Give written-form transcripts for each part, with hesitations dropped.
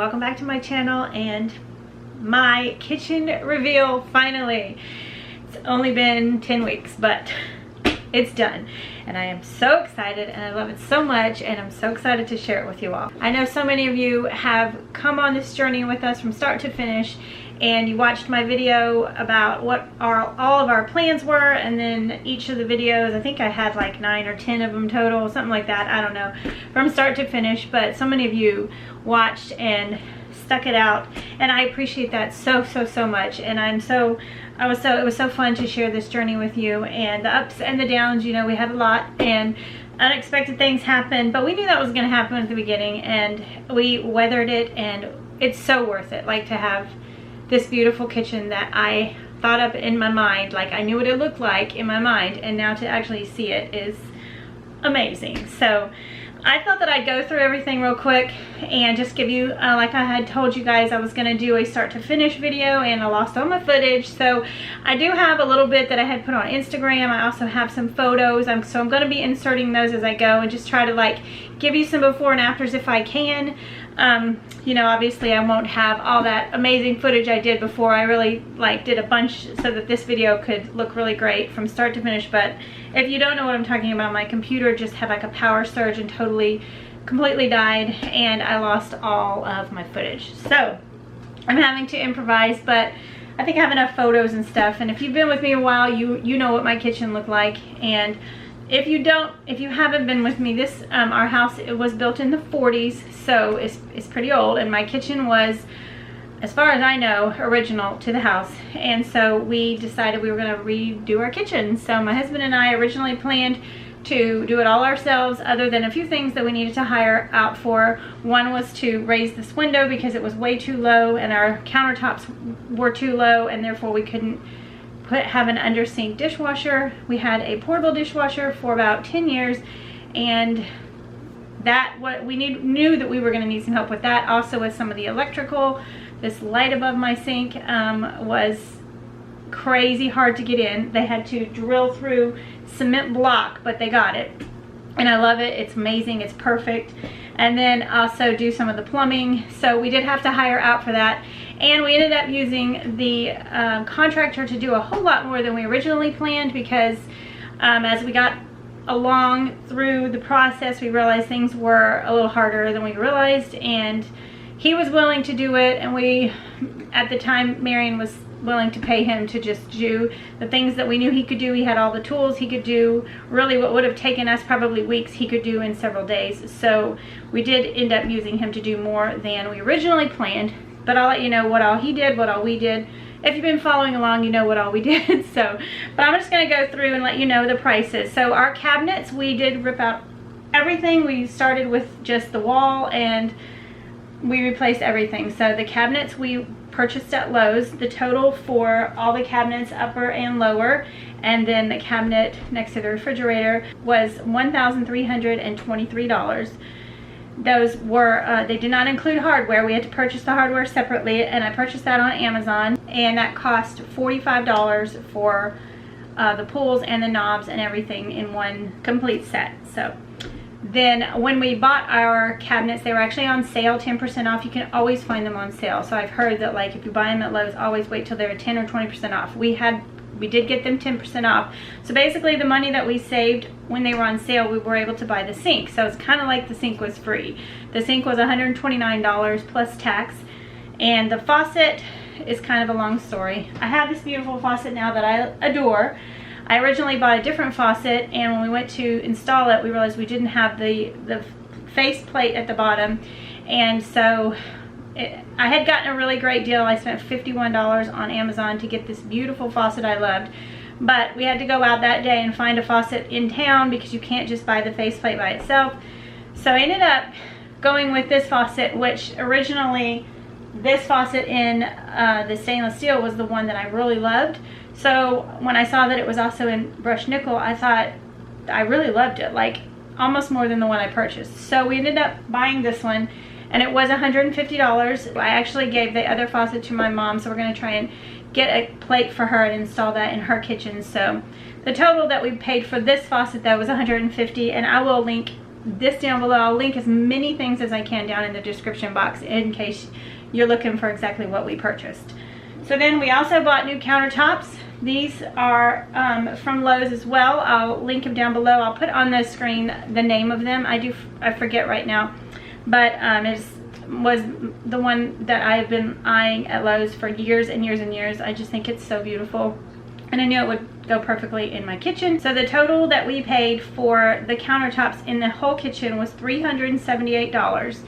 welcome back to my channel and my kitchen reveal finally. It's only been 10 weeks, but it's done and I am so excited and I love it so much and I'm so excited to share it with you all. I know so many of you have come on this journey with us from start to finish, and you watched my video about what all of our plans were, and then each of the videos, I think I had like 9 or 10 of them total, something like that, I don't know, from start to finish. But so many of you watched and stuck it out, and I appreciate that so much. And it was so fun to share this journey with you, and the ups and the downs. You know, we had a lot and unexpected things happened, but we knew that was going to happen at the beginning, and we weathered it, and it's so worth it. Like, to have this beautiful kitchen that I thought up in my mind, like I knew what it looked like in my mind, and now to actually see it is amazing. So I thought that I'd go through everything real quick and just give you, like I had told you guys I was going to do a start to finish video, and I lost all my footage. So I do have a little bit that I had put on Instagram. I also have some photos. So I'm going to be inserting those as I go and just try to like give you some before and afters if I can. You know, obviously I won't have all that amazing footage I did before. I really like did a bunch so that this video could look really great from start to finish. But if you don't know what I'm talking about, my computer just had like a power surge and completely died, and I lost all of my footage. So I'm having to improvise, but I think I have enough photos and stuff. And if you've been with me a while, you know what my kitchen looked like. And if you haven't been with me, this our house, it was built in the 40s, so it's pretty old, and my kitchen was, as far as I know, original to the house. And so we decided we were going to redo our kitchen. So my husband and I originally planned to do it all ourselves, other than a few things that we needed to hire out for. One was to raise this window because it was way too low, and our countertops were too low, and therefore we couldn't have an under sink dishwasher. We had a portable dishwasher for about 10 years, and we knew that we were going to need some help with that. Also with some of the electrical. This light above my sink was crazy hard to get in. They had to drill through cement block, but they got it, and I love it. It's amazing, it's perfect. And then also do some of the plumbing, so we did have to hire out for that. And we ended up using the contractor to do a whole lot more than we originally planned, because as we got along through the process, we realized things were a little harder than we realized, and he was willing to do it. And we, at the time, Marion was willing to pay him to just do the things that we knew he could do. He had all the tools. He could do really what would have taken us probably weeks, he could do in several days. So we did end up using him to do more than we originally planned. But I'll let you know what all he did, what all we did. If you've been following along, you know what all we did. So, but I'm just going to go through and let you know the prices. So our cabinets, we did rip out everything. We started with just the wall and we replaced everything. So the cabinets we purchased at Lowe's. The total for all the cabinets, upper and lower, and then the cabinet next to the refrigerator, was $1,323. Those were, they did not include hardware. We had to purchase the hardware separately, and I purchased that on Amazon, and that cost $45 for the pulls and the knobs and everything in one complete set. So then when we bought our cabinets, they were actually on sale, 10% off. You can always find them on sale. So I've heard that, like, if you buy them at Lowe's, always wait till they're 10 or 20% off. We did get them 10% off. So basically the money that we saved when they were on sale, we were able to buy the sink. So it's kind of like the sink was free. The sink was $129 plus tax. And the faucet is kind of a long story. I have this beautiful faucet now that I adore. I originally bought a different faucet, and when we went to install it, we realized we didn't have the face plate at the bottom. And so I had gotten a really great deal. I spent $51 on Amazon to get this beautiful faucet I loved, but we had to go out that day and find a faucet in town because you can't just buy the faceplate by itself. So I ended up going with this faucet, which originally this faucet in the stainless steel was the one that I really loved. So when I saw that it was also in brushed nickel, I thought I really loved it, like almost more than the one I purchased. So we ended up buying this one, and it was $150. I actually gave the other faucet to my mom, so we're going to try and get a plate for her and install that in her kitchen. So the total that we paid for this faucet, though, was $150, and I will link this down below. I'll link as many things as I can down in the description box in case you're looking for exactly what we purchased. So then we also bought new countertops. These are from Lowe's as well. I'll link them down below. I'll put on the screen the name of them. I forget right now, but it was the one that I've been eyeing at Lowe's for years and years and years. I just think it's so beautiful, and I knew it would go perfectly in my kitchen. So the total that we paid for the countertops in the whole kitchen was $378.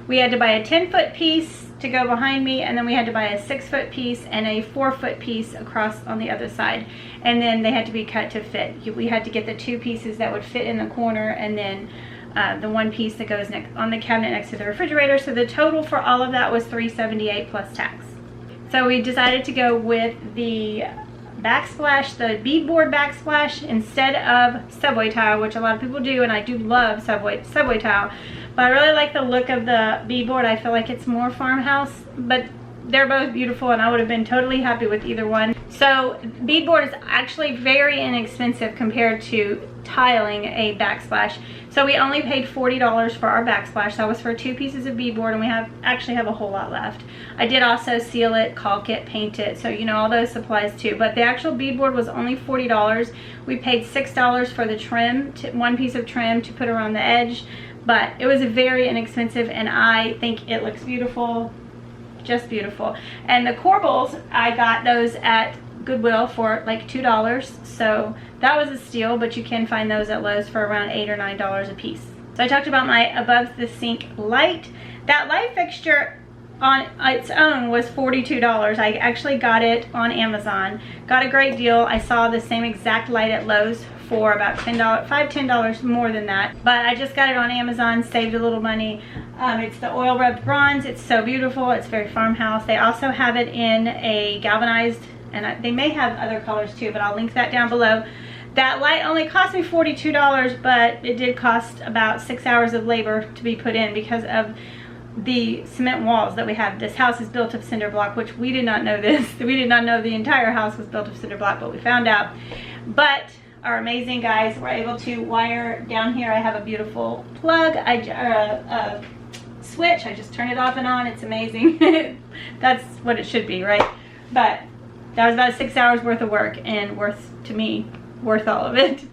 We had to buy a 10-foot piece to go behind me, and then we had to buy a 6-foot piece and a 4-foot piece across on the other side, and then they had to be cut to fit. We had to get the 2 pieces that would fit in the corner, and then the 1 piece that goes on the cabinet next to the refrigerator. So the total for all of that was $378 plus tax. So we decided to go with the Backsplash, the beadboard Backsplash, instead of subway tile, which a lot of people do, and I do love subway tile, but I really like the look of the beadboard. I feel like it's more farmhouse, but they're both beautiful, and I would have been totally happy with either one. So beadboard is actually very inexpensive compared to tiling a Backsplash. So we only paid $40 for our Backsplash. That was for 2 pieces of beadboard, and we actually have a whole lot left. I did also seal it, caulk it, paint it, so you know, all those supplies too. But the actual beadboard was only $40. We paid $6 for the trim, 1 piece of trim to put around the edge. But it was very inexpensive, and I think it looks beautiful, just beautiful. And the corbels, I got those at Goodwill for like $2, so that was a steal, but you can find those at Lowe's for around $8 or $9 a piece. So I talked about my above the sink light. That light fixture on its own was $42. I actually got it on Amazon. Got a great deal. I saw the same exact light at Lowe's for about $10, $5–10 more than that. But I just got it on Amazon, saved a little money. It's the oil rubbed bronze. It's so beautiful. It's very farmhouse. They also have it in a galvanized, and they may have other colors too, but I'll link that down below. That light only cost me $42, but it did cost about 6 hours of labor to be put in because of the cement walls that we have. This house is built of cinder block, which we did not know this. We did not know the entire house was built of cinder block, but we found out. But our amazing guys were able to wire down here. I have a beautiful plug, a switch. I just turn it off and on. It's amazing. That's what it should be, right? But that was about 6 hours worth of work, and to me, worth all of it.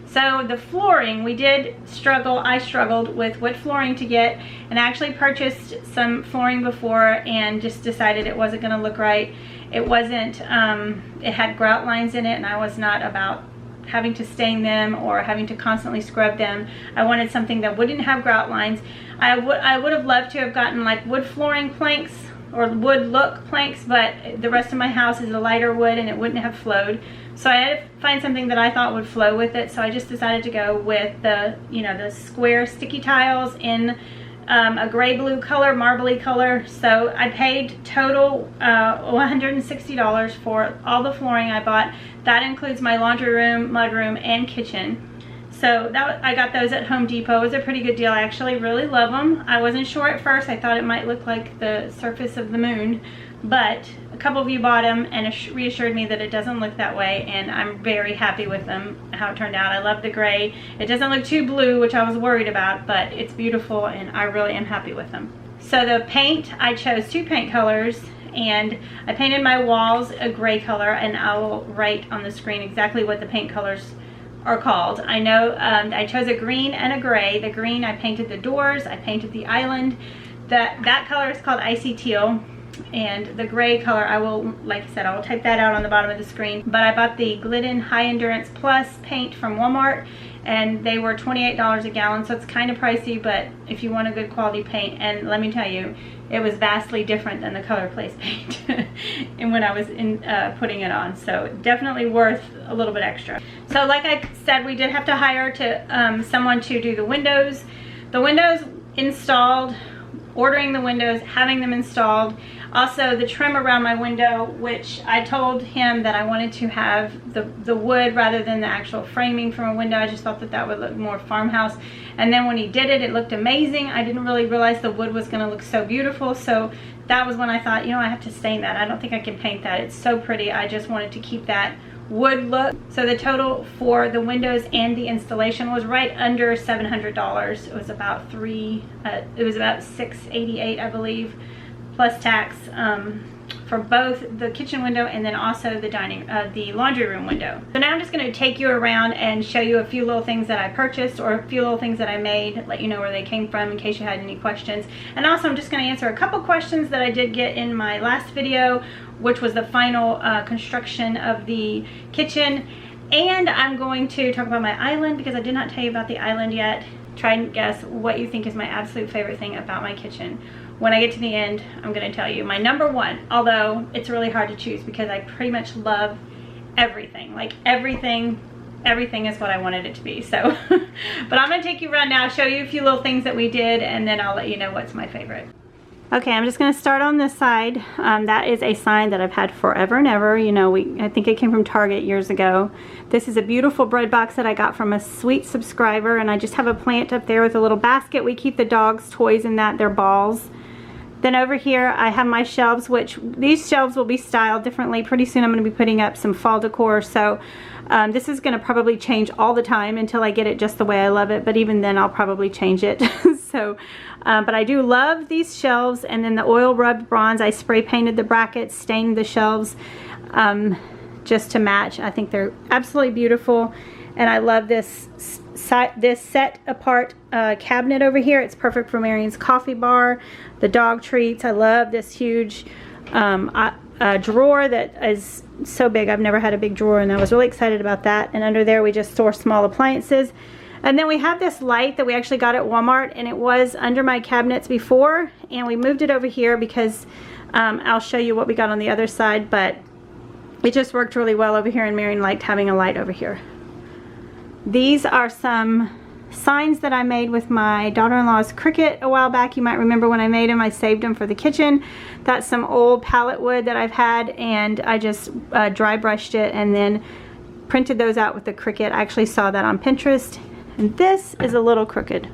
So the flooring, I struggled with what flooring to get, and I actually purchased some flooring before and just decided it wasn't going to look right. It wasn't, it had grout lines in it, and I was not about having to stain them or having to constantly scrub them. I wanted something that wouldn't have grout lines. I would have loved to have gotten like wood flooring planks or wood look planks, but the rest of my house is a lighter wood and it wouldn't have flowed. So I had to find something that I thought would flow with it. So I just decided to go with the, the square sticky tiles in a gray blue color, marbly color. So I paid total $160 for all the flooring I bought. That includes my laundry room, mudroom, and kitchen. So I got those at Home Depot. It was a pretty good deal. I actually really love them. I wasn't sure at first. I thought it might look like the surface of the moon, but a couple of you bought them and reassured me that it doesn't look that way, and I'm very happy with them, how it turned out. I love the gray. It doesn't look too blue, which I was worried about, but it's beautiful, and I really am happy with them. So the paint, I chose 2 paint colors, and I painted my walls a gray color, and I will write on the screen exactly what the paint colors are called. I know I chose a green and a gray. The green, I painted the doors, I painted the island. That color is called Icy Teal, and the gray color, I will, like I said, I will type that out on the bottom of the screen. But I bought the Glidden High Endurance Plus paint from Walmart, and they were $28 a gallon, so it's kind of pricey, but if you want a good quality paint, and let me tell you, it was vastly different than the Color Place paint and when I was putting it on, so definitely worth a little bit extra. So like I said, we did have to hire someone to do the windows. The windows installed, ordering the windows, having them installed. Also the trim around my window, which I told him that I wanted to have the wood rather than the actual framing from a window. I just thought that would look more farmhouse. And then when he did it, it looked amazing. I didn't really realize the wood was going to look so beautiful. So that was when I thought, I have to stain that. I don't think I can paint that. It's so pretty. I just wanted to keep that wood look. So the total for the windows and the installation was right under $700. It was about $688, I believe, plus tax, for both the kitchen window and then also the laundry room window. So now I'm just going to take you around and show you a few little things that I purchased or a few little things that I made, let you know where they came from in case you had any questions. And also I'm just going to answer a couple questions that I did get in my last video, which was the final construction of the kitchen. And I'm going to talk about my island because I did not tell you about the island yet. Try and guess what you think is my absolute favorite thing about my kitchen. When I get to the end, I'm going to tell you my number one, although it's really hard to choose because I pretty much love everything. Like everything is what I wanted it to be. So, but I'm going to take you around now, show you a few little things that we did, and then I'll let you know what's my favorite. Okay, I'm just going to start on this side. That is a sign that I've had forever and ever. You know, I think it came from Target years ago. This is a beautiful bread box that I got from a sweet subscriber, and I just have a plant up there with a little basket. We keep the dogs' toys in that, their balls. Then over here I have my shelves, which these shelves will be styled differently. Pretty soon I'm going to be putting up some fall decor, so this is going to probably change all the time until I get it just the way I love it, but even then I'll probably change it. So, but I do love these shelves, and then the oil rubbed bronze, I spray painted the brackets, stained the shelves just to match. I think they're absolutely beautiful, and I love this set apart cabinet over here. It's perfect for Marion's coffee bar, the dog treats. I love this huge drawer that is so big. I've never had a big drawer, and I was really excited about that. And under there we just store small appliances. And then we have this light that we actually got at Walmart, and it was under my cabinets before, and we moved it over here because I'll show you what we got on the other side, but it just worked really well over here, and Marion liked having a light over here. These are some signs that I made with my daughter-in-law's Cricut a while back. You might remember when I made them, I saved them for the kitchen. That's some old pallet wood that I've had, and I just dry brushed it and then printed those out with the Cricut. I actually saw that on Pinterest, and this is a little crooked,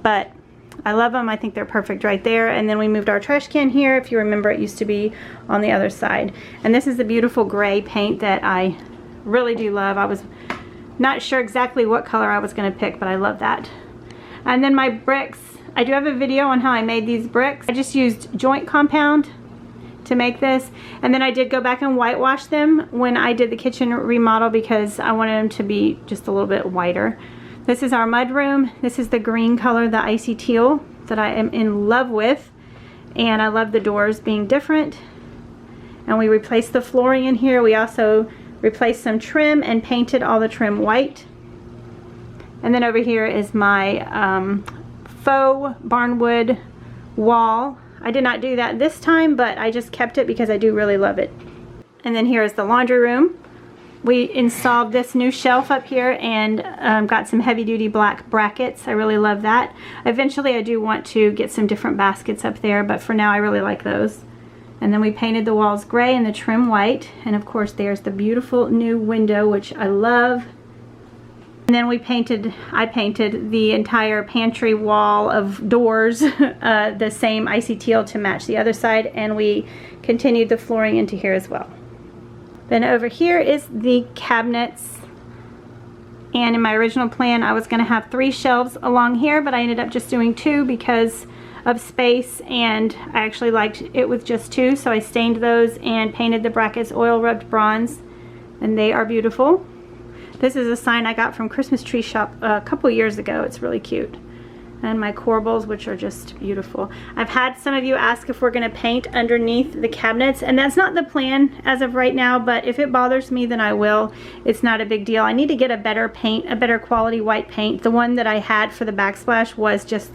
but I love them. I think they're perfect right there. And then we moved our trash can here. If you remember, it used to be on the other side. And this is the beautiful gray paint that I really do love. I was not sure exactly what color I was going to pick, but I love that. And then my bricks, I do have a video on how I made these bricks. I just used joint compound to make this, and then I did go back and whitewash them when I did the kitchen remodel because I wanted them to be just a little bit whiter. This is our mudroom. This is the green color, the icy teal, that I am in love with, and I love the doors being different. And we replaced the flooring in here. We also replaced some trim and painted all the trim white. And then over here is my faux Barnwood wall. I did not do that this time, but I just kept it because I do really love it. And then here is the laundry room. We installed this new shelf up here and got some heavy-duty black brackets. I really love that. Eventually I do want to get some different baskets up there, but for now I really like those. And then we painted the walls gray and the trim white. And of course there's the beautiful new window, which I love. And then I painted the entire pantry wall of doors the same icy teal to match the other side, and we continued the flooring into here as well. Then over here is the cabinets, and in my original plan I was going to have 3 shelves along here, but I ended up just doing 2 because of space, and I actually liked it with just 2, so I stained those and painted the brackets oil rubbed bronze, and they are beautiful. This is a sign I got from Christmas Tree Shop a couple years ago. It's really cute. And my corbels, which are just beautiful. I've had some of you ask if we're going to paint underneath the cabinets, and that's not the plan as of right now, but if it bothers me, then I will. It's not a big deal. I need to get a better paint, a better quality white paint. The one that I had for the Backsplash was just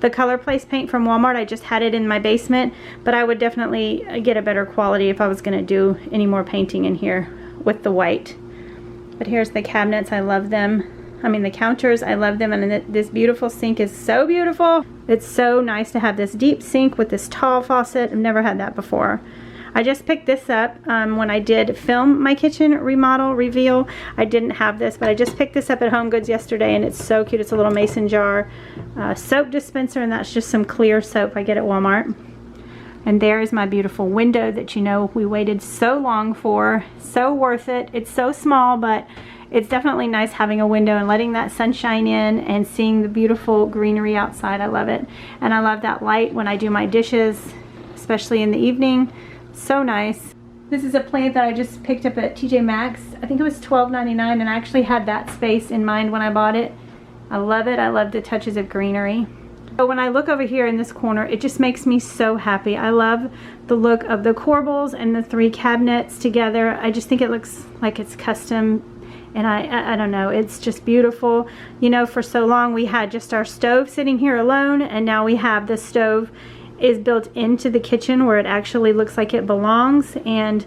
the Color Place paint from Walmart. I just had it in my basement, but I would definitely get a better quality if I was going to do any more painting in here with the white. But here's the cabinets. I love them. I mean, the counters, I love them. And this beautiful sink is so beautiful. It's so nice to have this deep sink with this tall faucet. I've never had that before. I just picked this up when I did film my kitchen remodel reveal. I didn't have this, but I just picked this up at Home Goods yesterday, and it's so cute. It's a little mason jar soap dispenser, and that's just some clear soap I get at Walmart. And there is my beautiful window that you know we waited so long for. So worth it. It's so small, but it's definitely nice having a window and letting that sunshine in and seeing the beautiful greenery outside. I love it. And I love that light when I do my dishes, especially in the evening. So nice. This is a plant that I just picked up at TJ Maxx. I think it was $12.99, and I actually had that space in mind when I bought it. I love it. I love the touches of greenery. But when I look over here in this corner, it just makes me so happy. I love the look of the corbels and the 3 cabinets together. I just think it looks like it's custom, and I don't know, it's just beautiful. You know, for so long we had just our stove sitting here alone, and now we have the stove is built into the kitchen where it actually looks like it belongs, and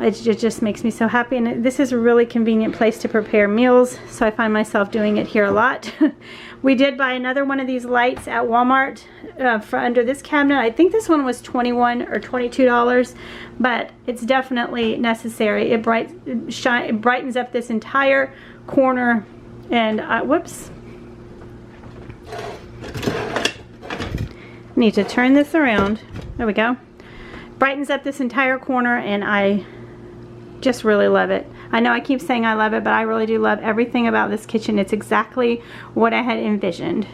it just makes me so happy. And this is a really convenient place to prepare meals, so I find myself doing it here a lot. We did buy another one of these lights at Walmart for under this cabinet. I think this one was $21 or $22, but it's definitely necessary. It brightens up this entire corner, and whoops. Need to turn this around. There we go. Brightens up this entire corner, and I just really love it. I know I keep saying I love it, but I really do love everything about this kitchen. It's exactly what I had envisioned.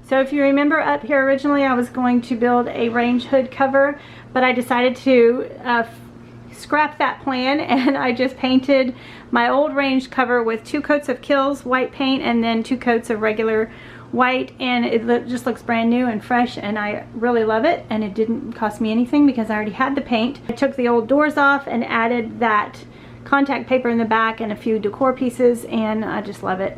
So if you remember up here originally, I was going to build a range hood cover, but I decided to scrap that plan, and I just painted my old range cover with 2 coats of Kills white paint and then 2 coats of regular white, and it just looks brand new and fresh, and I really love it. And it didn't cost me anything because I already had the paint. I took the old doors off and added that contact paper in the back and a few decor pieces, and I just love it.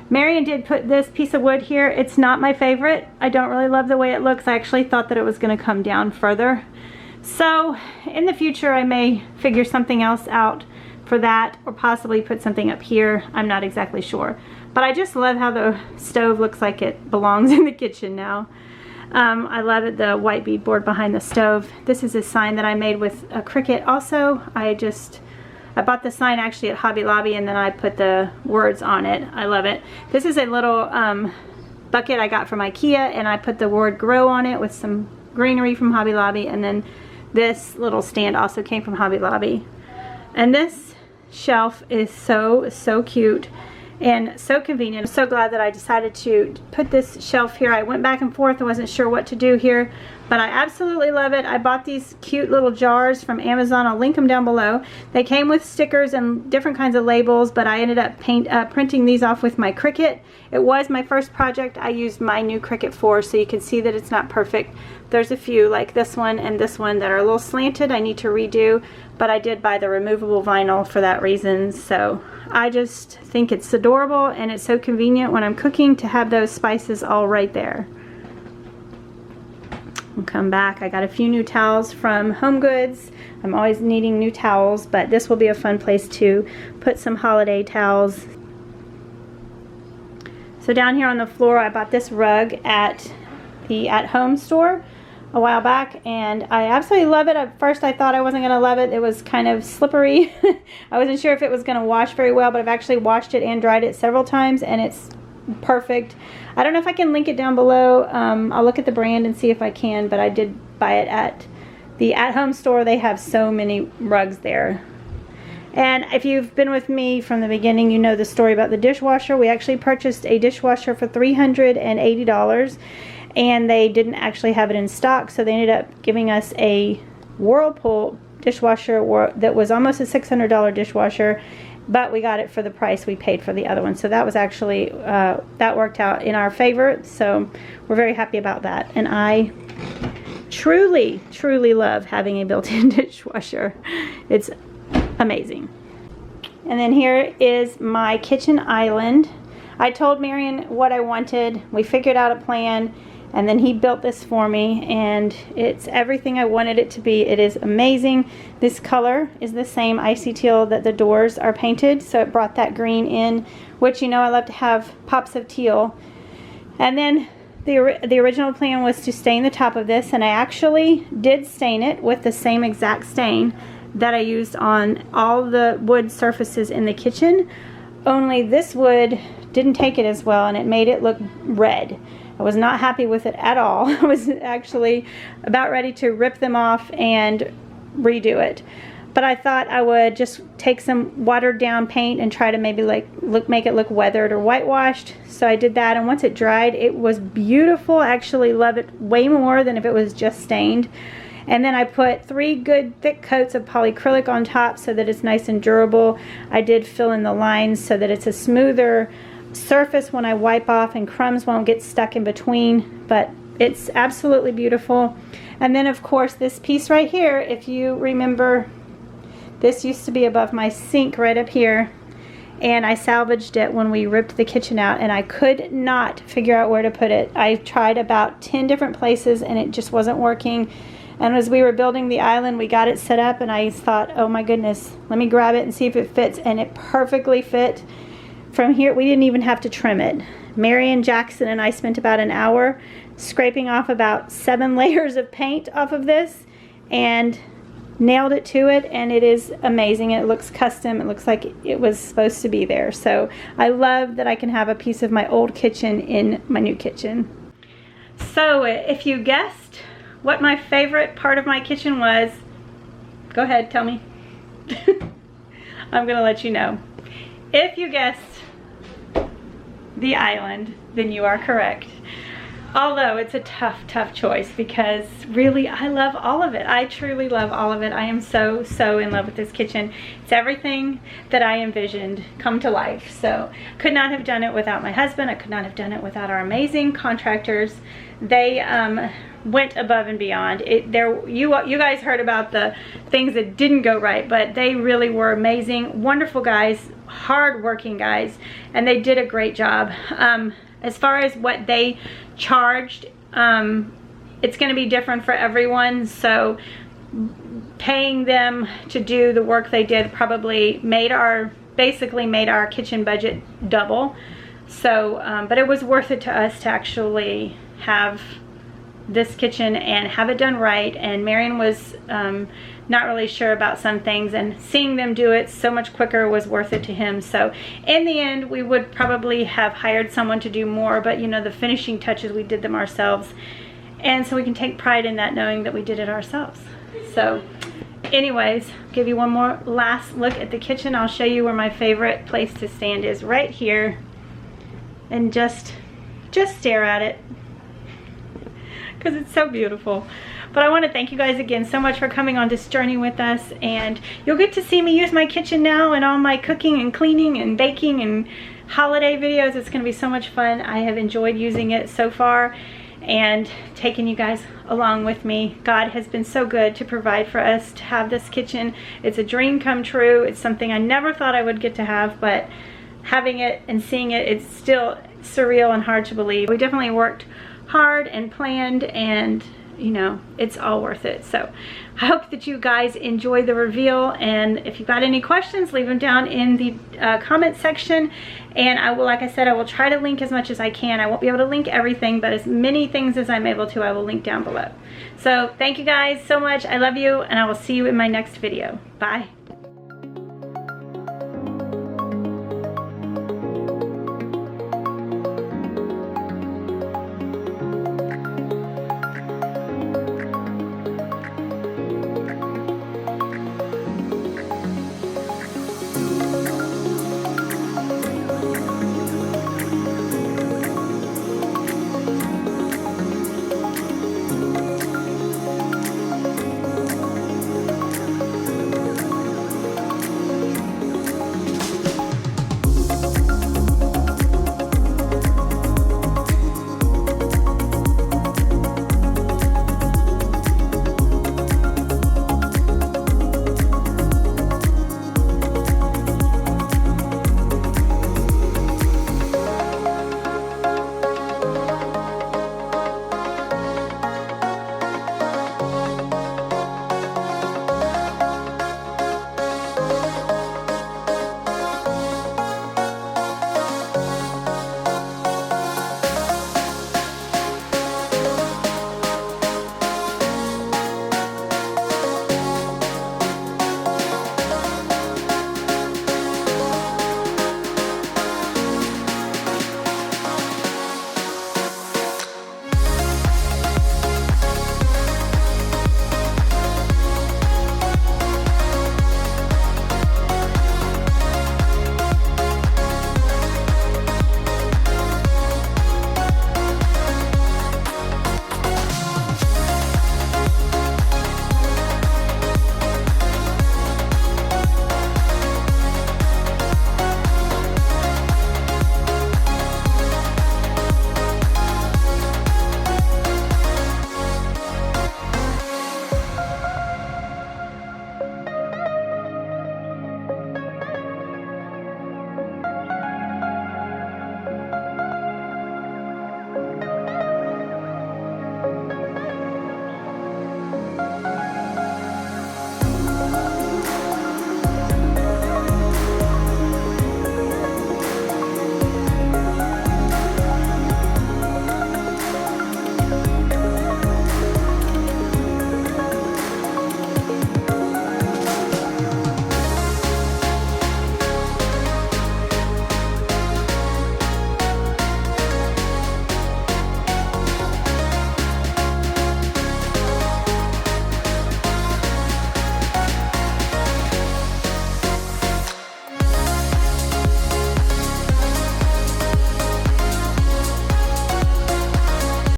Marion did put this piece of wood here. It's not my favorite. I don't really love the way it looks. I actually thought that it was going to come down further. So in the future I may figure something else out for that, or possibly put something up here. I'm not exactly sure. But I just love how the stove looks like it belongs in the kitchen now. I love it, the white beadboard behind the stove. This is a sign that I made with a Cricut also. I bought the sign actually at Hobby Lobby, and then I put the words on it. I love it. This is a little bucket I got from IKEA, and I put the word grow on it with some greenery from Hobby Lobby, and then this little stand also came from Hobby Lobby. And this shelf is so cute and so convenient. I'm so glad that I decided to put this shelf here. I went back and forth. I wasn't sure what to do here, but I absolutely love it. I bought these cute little jars from Amazon. I'll link them down below. They came with stickers and different kinds of labels, but I ended up printing these off with my Cricut. It was my first project I used my new Cricut for, so you can see that it's not perfect. There's a few like this one and this one that are a little slanted. I need to redo, but I did buy the removable vinyl for that reason. So I just think it's adorable, and it's so convenient when I'm cooking to have those spices all right there. We'll come back. I got a few new towels from Home Goods. I'm always needing new towels, but this will be a fun place to put some holiday towels. So down here on the floor, I bought this rug at the At Home store a while back, and I absolutely love it. At first I thought I wasn't going to love it. It was kind of slippery. I wasn't sure if it was going to wash very well, but I've actually washed it and dried it several times, and it's perfect. I don't know if I can link it down below. I'll look at the brand and see if I can, but I did buy it at the At Home store. They have so many rugs there. And if you've been with me from the beginning, you know the story about the dishwasher. We actually purchased a dishwasher for $380, and they didn't actually have it in stock, so they ended up giving us a Whirlpool dishwasher that was almost a $600 dishwasher, but we got it for the price we paid for the other one. So that was actually, that worked out in our favor, so we're very happy about that. And I truly love having a built-in dishwasher. It's amazing. And then here is my kitchen island. I told Marion what I wanted. We figured out a plan, and then he built this for me, and it's everything I wanted it to be. It is amazing. This color is the same icy teal that the doors are painted, so it brought that green in, which, you know, I love to have pops of teal. And then the original plan was to stain the top of this, and I actually did stain it with the same exact stain that I used on all the wood surfaces in the kitchen, only this wood didn't take it as well, and it made it look red. I was not happy with it at all. I was actually about ready to rip them off and redo it. But I thought I would just take some watered down paint and try to maybe like make it look weathered or whitewashed. So I did that, and once it dried, it was beautiful. I actually love it way more than if it was just stained. And then I put 3 good thick coats of polyacrylic on top so that it's nice and durable. I did fill in the lines so that it's a smoother surface when I wipe off, and crumbs won't get stuck in between, but it's absolutely beautiful. And then of course this piece right here, if you remember, this used to be above my sink right up here, and I salvaged it when we ripped the kitchen out, and I could not figure out where to put it. I tried about 10 different places and it just wasn't working. And as we were building the island, we got it set up, and I thought, oh my goodness, let me grab it and see if it fits. And it perfectly fit. From here, we didn't even have to trim it. Marion Jackson and I spent about an hour scraping off about 7 layers of paint off of this and nailed it to it, and it is amazing. It looks custom. It looks like it was supposed to be there. So I love that I can have a piece of my old kitchen in my new kitchen. So if you guessed what my favorite part of my kitchen was, go ahead, tell me. I'm gonna let you know. If you guessed the island, then you are correct. Although it's a tough choice, because really I love all of it. I truly love all of it. I am so in love with this kitchen. It's everything that I envisioned come to life. So could not have done it without my husband. I could not have done it without our amazing contractors. They went above and beyond. You guys heard about the things that didn't go right, but they really were amazing, wonderful guys, hard-working guys, and they did a great job. As far as what they charged, it's going to be different for everyone, so paying them to do the work they did probably basically made our kitchen budget double. So but it was worth it to us to actually have this kitchen and have it done right. And Marion was not really sure about some things, and seeing them do it so much quicker was worth it to him. So in the end, we would probably have hired someone to do more, but you know, the finishing touches, we did them ourselves, and so we can take pride in that, knowing that we did it ourselves. So anyways, give you one more last look at the kitchen. I'll show you where my favorite place to stand is, right here, and just stare at it, because it's so beautiful. But I want to thank you guys again so much for coming on this journey with us, and you'll get to see me use my kitchen now in all my cooking and cleaning and baking and holiday videos. It's going to be so much fun. I have enjoyed using it so far and taking you guys along with me. God has been so good to provide for us to have this kitchen. It's a dream come true. It's something I never thought I would get to have, but having it and seeing it, it's still surreal and hard to believe. We definitely worked hard and planned, and you know, it's all worth it. So I hope that you guys enjoy the reveal, and if you've got any questions, leave them down in the comment section, and I will, like I said, I will try to link as much as I can. I won't be able to link everything, but as many things as I'm able to, I will link down below. So thank you guys so much. I love you, and I will see you in my next video. Bye.